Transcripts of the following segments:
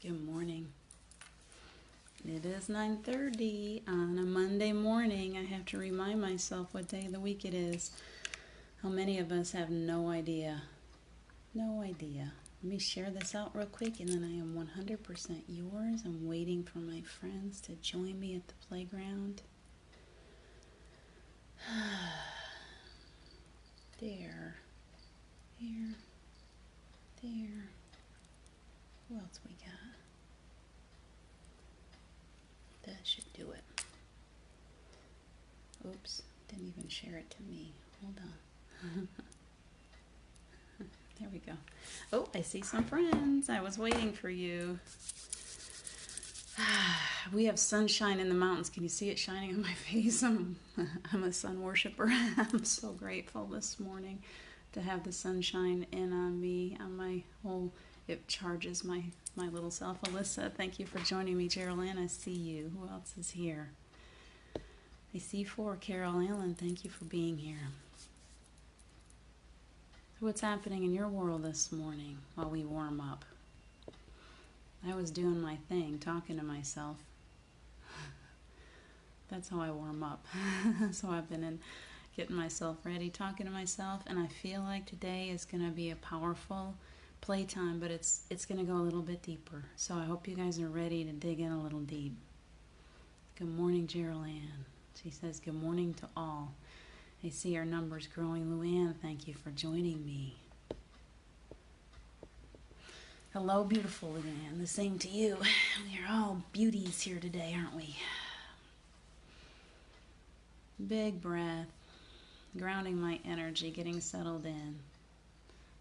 Good morning. It is 9:30 on a Monday morning. I have to remind myself what day of the week it is. How many of us have no idea? No idea. Let me share this out real quick and then I am 100% yours. I'm waiting for my friends to join me at the playground. There. There. There. Who else we got? That should do it. Oops, didn't even share it to me. Hold on. There we go. Oh, I see some friends. I was waiting for you. We have sunshine in the mountains. Can you see it shining on my face? I'm a sun worshiper. I'm so grateful this morning to have the sunshine in on me, on my whole. It charges my little self. Alyssa, thank you for joining me. Geraldine, I see you. Who else is here? I see four. Carol Allen, thank you for being here. So what's happening in your world this morning while we warm up? I was doing my thing, talking to myself. That's how I warm up. So I've been getting myself ready, talking to myself, and I feel like today is going to be a powerful playtime, but it's going to go a little bit deeper. So I hope you guys are ready to dig in a little deep. Good morning, Geraldine. She says, good morning to all. I see our numbers growing. Luann, thank you for joining me. Hello, beautiful Luann. The same to you. We are all beauties here today, aren't we? Big breath. Grounding my energy, getting settled in.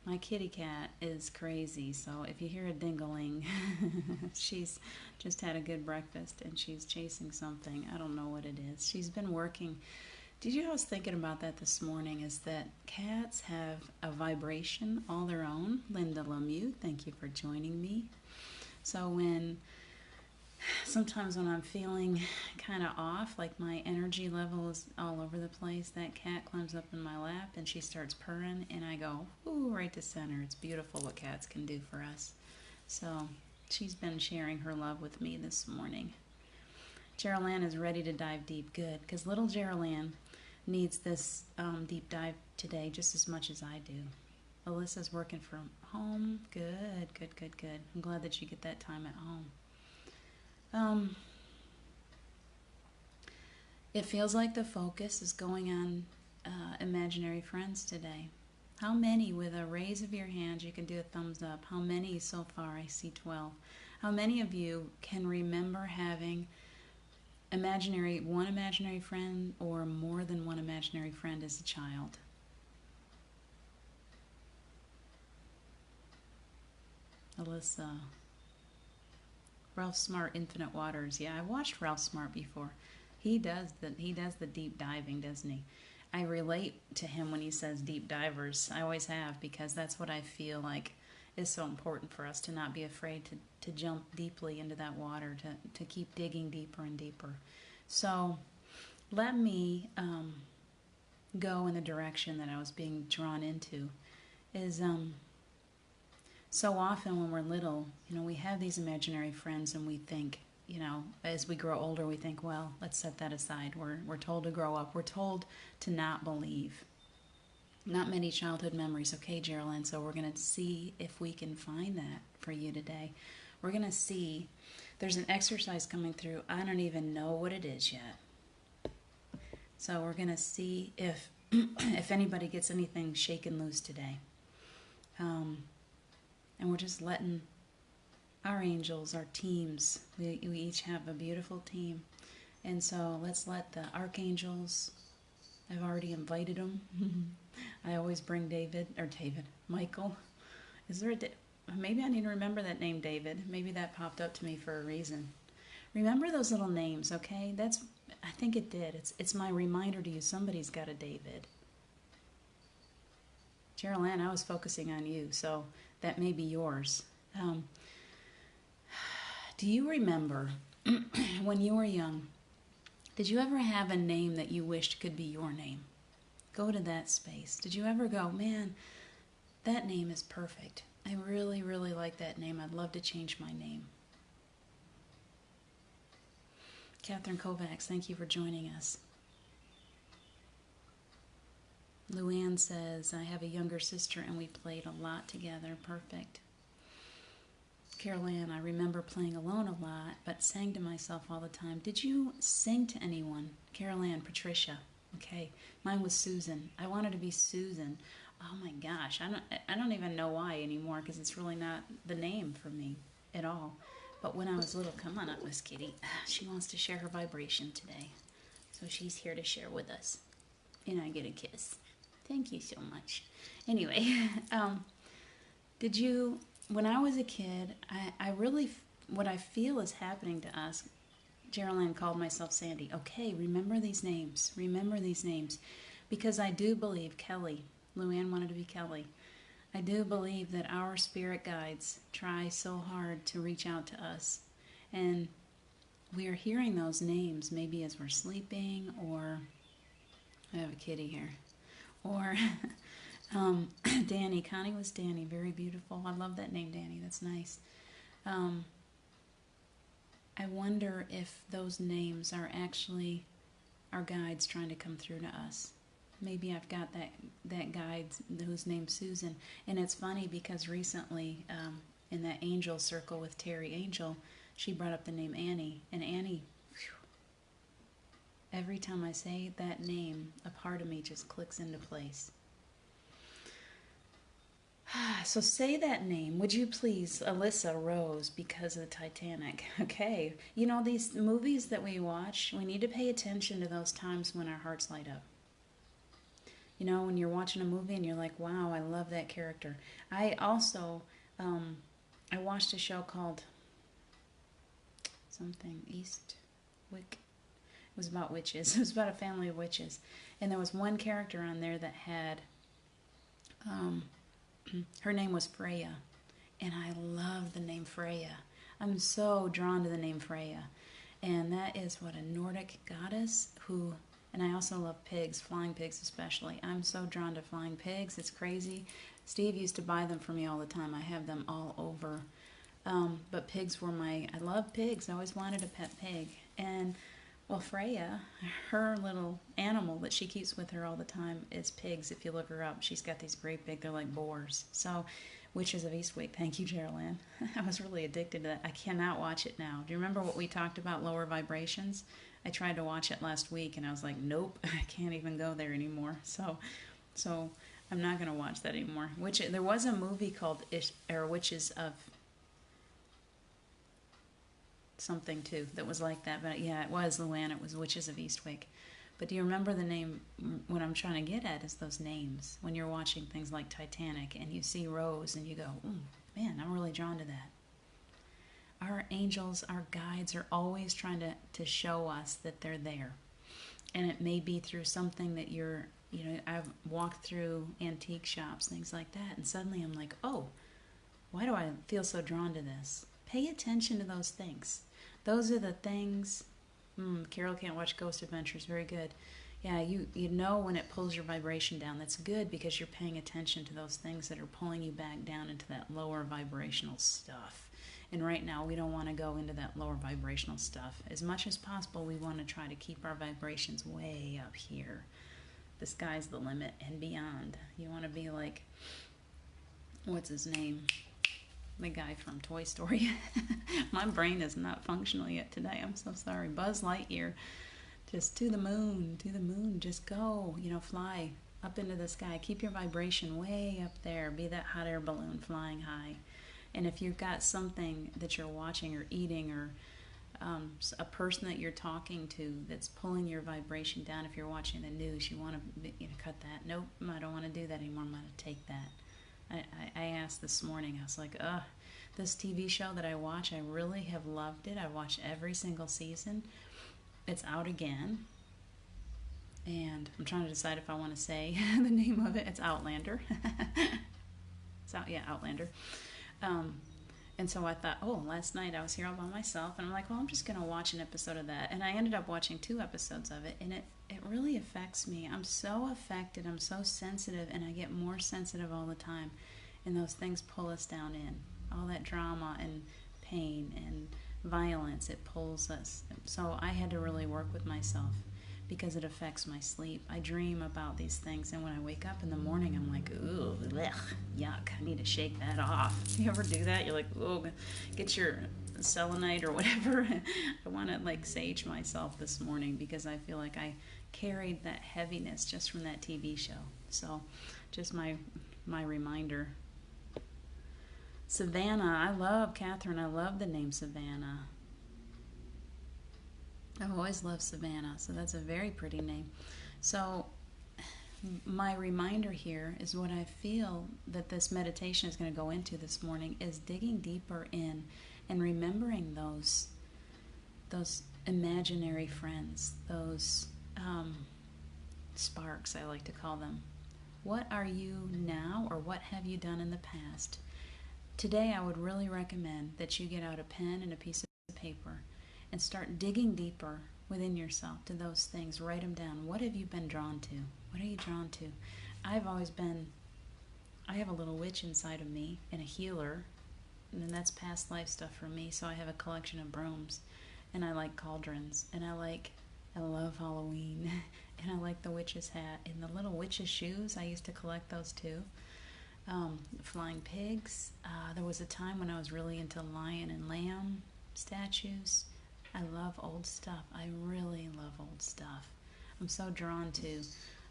My kitty cat is crazy, so if you hear a dingling, she's just had a good breakfast and she's chasing something. I don't know what it is. She's been working. Did you know I was thinking about that this morning, is that cats have a vibration all their own. Linda Lemieux, thank you for joining me. So sometimes when I'm feeling kind of off, like my energy level is all over the place, that cat climbs up in my lap and she starts purring and I go, ooh, right to center. It's beautiful what cats can do for us. So she's been sharing her love with me this morning. Geraldine is ready to dive deep. Good, because little Geraldine needs this deep dive today just as much as I do. Alyssa's working from home. Good, good, good, good. I'm glad that you get that time at home. It feels like the focus is going on imaginary friends today. How many, with a raise of your hand, you can do a thumbs up. How many so far? I see 12. How many of you can remember having one imaginary friend or more than one imaginary friend as a child? Alyssa. Ralph Smart, Infinite Waters. Yeah, I watched Ralph Smart before. He does the deep diving, doesn't he? I relate to him when he says deep divers. I always have, because that's what I feel like is so important for us, to not be afraid to jump deeply into that water, to keep digging deeper and deeper. So let me go in the direction that I was being drawn into. So often when we're little, we have these imaginary friends and we think, as we grow older, we think, well, let's set that aside. We're told to grow up. We're told to not believe. Not many childhood memories. Okay, Geraldine, so we're going to see if we can find that for you today. We're going to see, there's an exercise coming through. I don't even know what it is yet. So we're going to see if anybody gets anything shaken loose today. And we're just letting our angels, our teams, we each have a beautiful team. And so let's let the archangels, I've already invited them. I always bring Michael. Is there maybe I need to remember that name, David. Maybe that popped up to me for a reason. Remember those little names, okay? I think it did. It's my reminder to you. Somebody's got a David. Geraldine, I was focusing on you, so that may be yours. Do you remember when you were young, did you ever have a name that you wished could be your name? Go to that space. Did you ever go, man, that name is perfect. I really, really like that name. I'd love to change my name. Catherine Kovacs, thank you for joining us. Luann says, I have a younger sister and we played a lot together. Perfect. Carol Ann, I remember playing alone a lot, but sang to myself all the time. Did you sing to anyone? Carol Ann, Patricia. Okay, mine was Susan. I wanted to be Susan. Oh my gosh, I don't even know why anymore, because it's really not the name for me at all. But when I was little, come on up, Miss Kitty. She wants to share her vibration today. So she's here to share with us. And I get a kiss. Thank you so much. Anyway, when I was a kid, I really, what I feel is happening to us, Geraldine called myself Sandy. Okay, remember these names. Remember these names. Because I do believe Kelly, Luann wanted to be Kelly. I do believe that our spirit guides try so hard to reach out to us. And we are hearing those names maybe as we're sleeping, or I have a kitty here. Or Danny. Connie was Danny. Very beautiful. I love that name, Danny. That's nice. I wonder if those names are actually our guides trying to come through to us. Maybe I've got that guide whose name's Susan. And it's funny because recently in that angel circle with Terry Angel, she brought up the name Annie. And Annie, whew, every time I say that name, a part of me just clicks into place. So say that name, would you please, Alyssa Rose, because of the Titanic. Okay, you know, these movies that we watch, we need to pay attention to those times when our hearts light up. You know, when you're watching a movie and you're like, wow, I love that character. I also, I watched a show called something, Eastwick. It was about witches. It was about a family of witches. And there was one character on there that had, her name was Freya. And I love the name Freya. I'm so drawn to the name Freya. And that is what, a Nordic goddess who... And I also love pigs, flying pigs especially. I'm so drawn to flying pigs. It's crazy. Steve used to buy them for me all the time. I have them all over. But pigs were I love pigs. I always wanted a pet pig. And, well, Freya, her little animal that she keeps with her all the time is pigs. If you look her up, she's got these great big, they're like boars. So, Witches of Eastwick. Thank you, Geraldine. I was really addicted to that. I cannot watch it now. Do you remember what we talked about, lower vibrations? I tried to watch it last week, and I was like, nope, I can't even go there anymore. So I'm not going to watch that anymore. There was a movie called Witches of something, too, that was like that. But, yeah, it was, Luann. It was Witches of Eastwick. But do you remember the name? What I'm trying to get at is those names. When you're watching things like Titanic, and you see Rose, and you go, man, I'm really drawn to that. Our angels, our guides are always trying to show us that they're there. And it may be through something that I've walked through antique shops, things like that, and suddenly I'm like, oh, why do I feel so drawn to this? Pay attention to those things. Those are the things. Carol can't watch Ghost Adventures. Very good. Yeah, you know when it pulls your vibration down. That's good because you're paying attention to those things that are pulling you back down into that lower vibrational stuff. And right now, we don't want to go into that lower vibrational stuff. As much as possible, we want to try to keep our vibrations way up here. The sky's the limit and beyond. You want to be like, what's his name? The guy from Toy Story. My brain is not functional yet today. I'm so sorry. Buzz Lightyear. Just to the moon, just go. Fly up into the sky. Keep your vibration way up there. Be that hot air balloon flying high. And if you've got something that you're watching or eating, or a person that you're talking to that's pulling your vibration down, if you're watching the news, you want to cut that. Nope, I don't want to do that anymore. I'm going to take that. I asked this morning, I was like, this TV show that I watch, I really have loved it. I watch every single season. It's out again. And I'm trying to decide if I want to say the name of it. It's Outlander. Outlander. And so I thought, last night I was here all by myself, and I'm like, I'm just going to watch an episode of that. And I ended up watching 2 episodes of it, and it really affects me. I'm so affected. I'm so sensitive, and I get more sensitive all the time. And those things pull us down in. All that drama and pain and violence, it pulls us. So I had to really work with myself because it affects my sleep. I dream about these things, and when I wake up in the morning, I'm like, ooh, blech, yuck, I need to shake that off. You ever do that? You're like, oh, get your selenite or whatever. I want to like sage myself this morning because I feel like I carried that heaviness just from that TV show. So just my reminder. Savannah, I love Catherine. I love the name Savannah. I've always loved Savannah, so that's a very pretty name. So my reminder here is what I feel that this meditation is going to go into this morning is digging deeper in and remembering those imaginary friends, those sparks, I like to call them. What are you now, or what have you done in the past? Today I would really recommend that you get out a pen and a piece of paper and start digging deeper within yourself to those things. Write them down. What have you been drawn to? What are you drawn to? I have a little witch inside of me and a healer, and that's past life stuff for me. So I have a collection of brooms, and I like cauldrons, and I love Halloween, and I like the witch's hat and the little witch's shoes. I used to collect those too. Flying pigs. There was a time when I was really into lion and lamb statues. I love old stuff. I really love old stuff. I'm so drawn to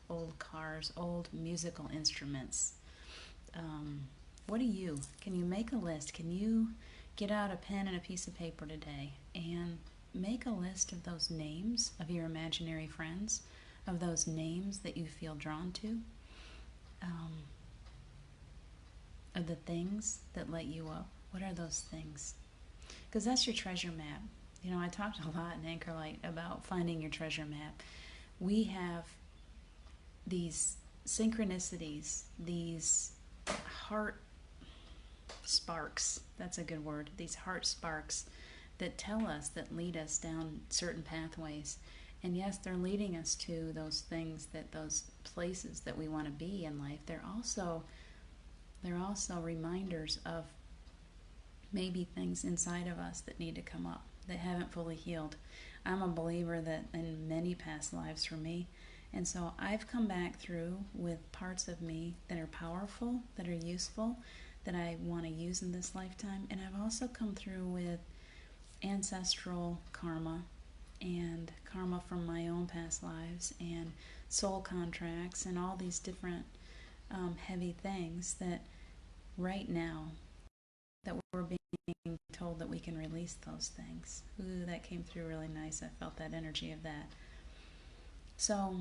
old cars, old musical instruments. What do you? Can you make a list? Can you get out a pen and a piece of paper today and make a list of those names of your imaginary friends, of those names that you feel drawn to, of the things that light you up? What are those things? Because that's your treasure map. You know, I talked a lot in Anchor Light about finding your treasure map. We have these synchronicities, these heart sparks, that's a good word, these heart sparks that tell us, that lead us down certain pathways. And yes, they're leading us to those things, those places that we want to be in life. They're also reminders of maybe things inside of us that need to come up, that haven't fully healed. I'm a believer that in many past lives for me, and so I've come back through with parts of me that are powerful, that are useful, that I want to use in this lifetime. And I've also come through with ancestral karma and karma from my own past lives and soul contracts and all these different heavy things that right now that we're being told that we can release those things. Ooh, that came through really nice. I felt that energy of that. So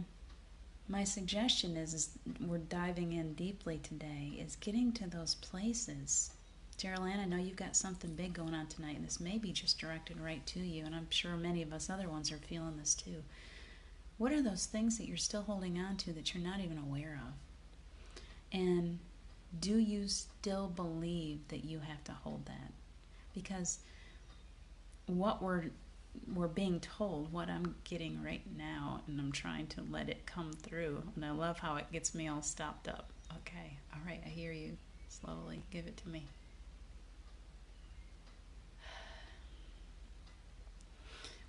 my suggestion is we're diving in deeply today, is getting to those places. Geraldine, I know you've got something big going on tonight, and this may be just directed right to you, and I'm sure many of us other ones are feeling this too. What are those things that you're still holding on to that you're not even aware of? And do you still believe that you have to hold that? Because what we're being told, what I'm getting right now, and I'm trying to let it come through, and I love how it gets me all stopped up. Okay, all right, I hear you. Slowly, give it to me.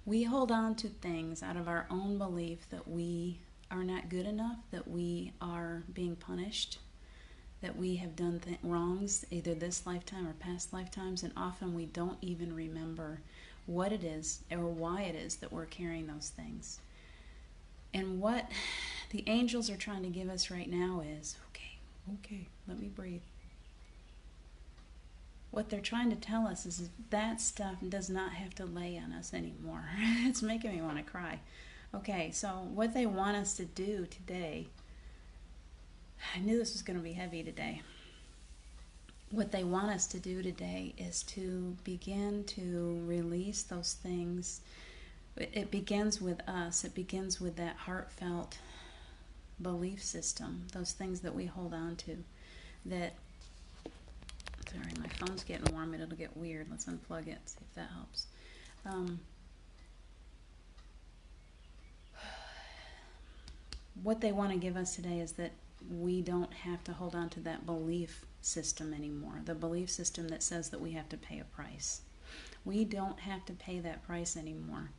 We hold on to things out of our own belief that we are not good enough, that we are being punished, that we have done wrongs, either this lifetime or past lifetimes, and often we don't even remember what it is or why it is that we're carrying those things. And what the angels are trying to give us right now is, okay, let me breathe. What they're trying to tell us is that stuff does not have to lay on us anymore. It's making me want to cry. Okay, so what they want us to do today, I knew this was going to be heavy today. What they want us to do today is to begin to release those things. It begins with us. It begins with that heartfelt belief system, those things that we hold on to. That, sorry, my phone's getting warm and it'll get weird. Let's unplug it, see if that helps. What they want to give us today is that we don't have to hold on to that belief system anymore. The belief system that says that we have to pay a price. We don't have to pay that price anymore.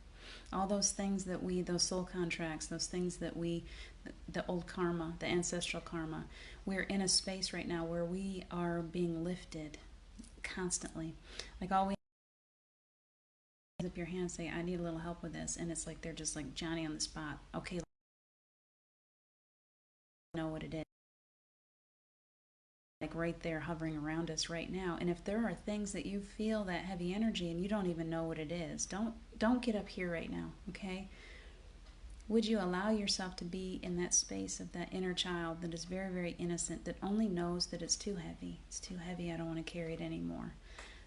All those things that those soul contracts, those things that the old karma, the ancestral karma, we're in a space right now where we are being lifted constantly. Like all we raise up your hand and say, I need a little help with this. And it's like they're just like Johnny on the spot. Okay, know what it is. Like right there hovering around us right now. And if there are things that you feel that heavy energy and you don't even know what it is, don't get up here right now, okay? Would you allow yourself to be in that space of that inner child that is very, very innocent, that only knows that it's too heavy. It's too heavy, I don't want to carry it anymore.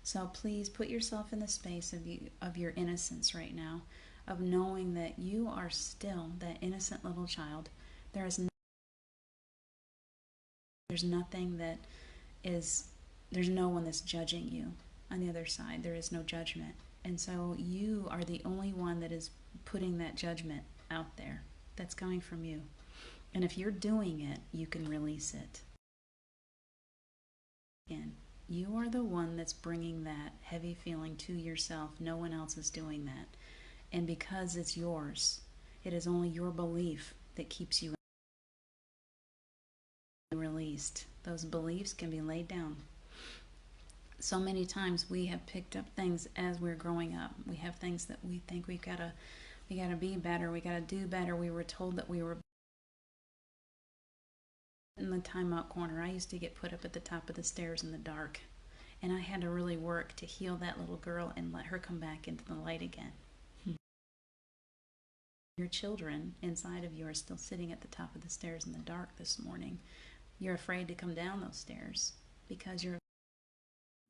So please put yourself in the space of your innocence right now, of knowing that you are still that innocent little child. There's nothing that is, there's no one that's judging you on the other side. There is no judgment. And so you are the only one that is putting that judgment out there. That's coming from you. And if you're doing it, you can release it. Again, you are the one that's bringing that heavy feeling to yourself. No one else is doing that. And because it's yours, it is only your belief that keeps you released. Those beliefs can be laid down. So many times we have picked up things as we're growing up. We have things that we think we gotta be better, we gotta do better. We were told that we were in the timeout corner. I used to get put up at the top of the stairs in the dark, and I had to really work to heal that little girl and let her come back into the light again. Your children inside of you are still sitting at the top of the stairs in the dark this morning. You're afraid to come down those stairs because you're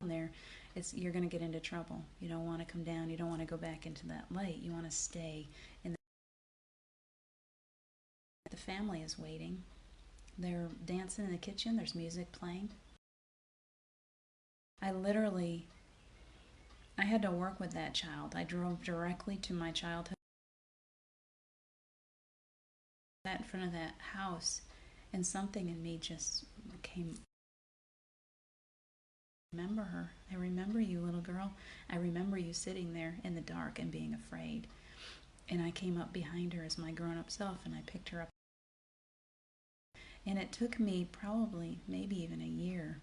there. You're going to get into trouble. You don't want to come down. You don't want to go back into that light. You want to stay in the family is waiting. They're dancing in the kitchen. There's music playing. I had to work with that child. I drove directly to my childhood. Sat in front of that house, and something in me just came. I remember her. I remember you, little girl. I remember you sitting there in the dark and being afraid. And I came up behind her as my grown-up self, and I picked her up. And it took me probably maybe even a year.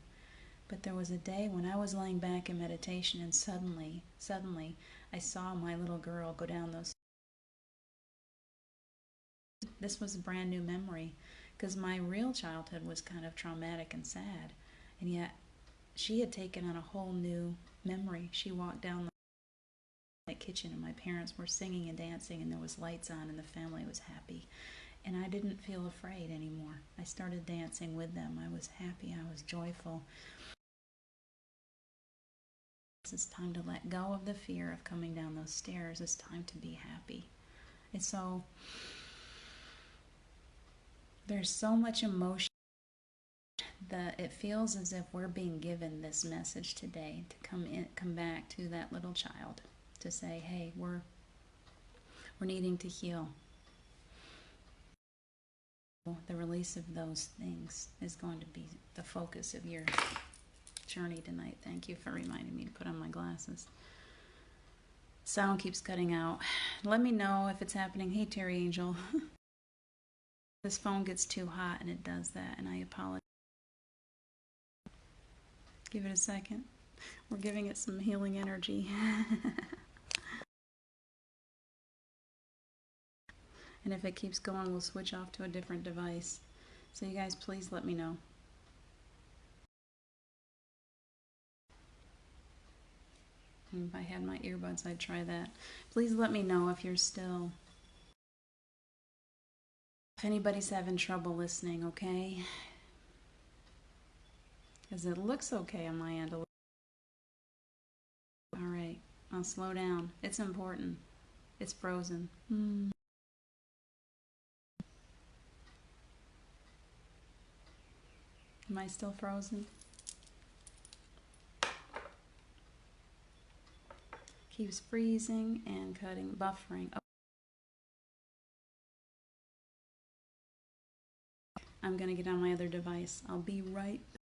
But there was a day when I was laying back in meditation, and suddenly, I saw my little girl go down those. This was a brand new memory, because my real childhood was kind of traumatic and sad. And yet, she had taken on a whole new memory. She walked down the kitchen, and my parents were singing and dancing, and there was lights on, and the family was happy. And I didn't feel afraid anymore. I started dancing with them. I was happy. I was joyful. It's time to let go of the fear of coming down those stairs. It's time to be happy. And so there's so much emotion that it feels as if we're being given this message today to come back to that little child, to say, hey, we're needing to heal. The release of those things is going to be the focus of your journey tonight. Thank you for reminding me to put on my glasses. Sound keeps cutting out. Let me know if it's happening. Hey, Terry Angel. This phone gets too hot and it does that, and I apologize. Give it a second. We're giving it some healing energy. And if it keeps going, we'll switch off to a different device. So you guys, please let me know. If I had my earbuds, I'd try that. Please let me know if you're still... If anybody's having trouble listening, okay? Because it looks okay on my end. Alright, I'll slow down. It's important. It's frozen. Am I still frozen? Keeps freezing and cutting, buffering. Oh. I'm going to get on my other device. I'll be right back.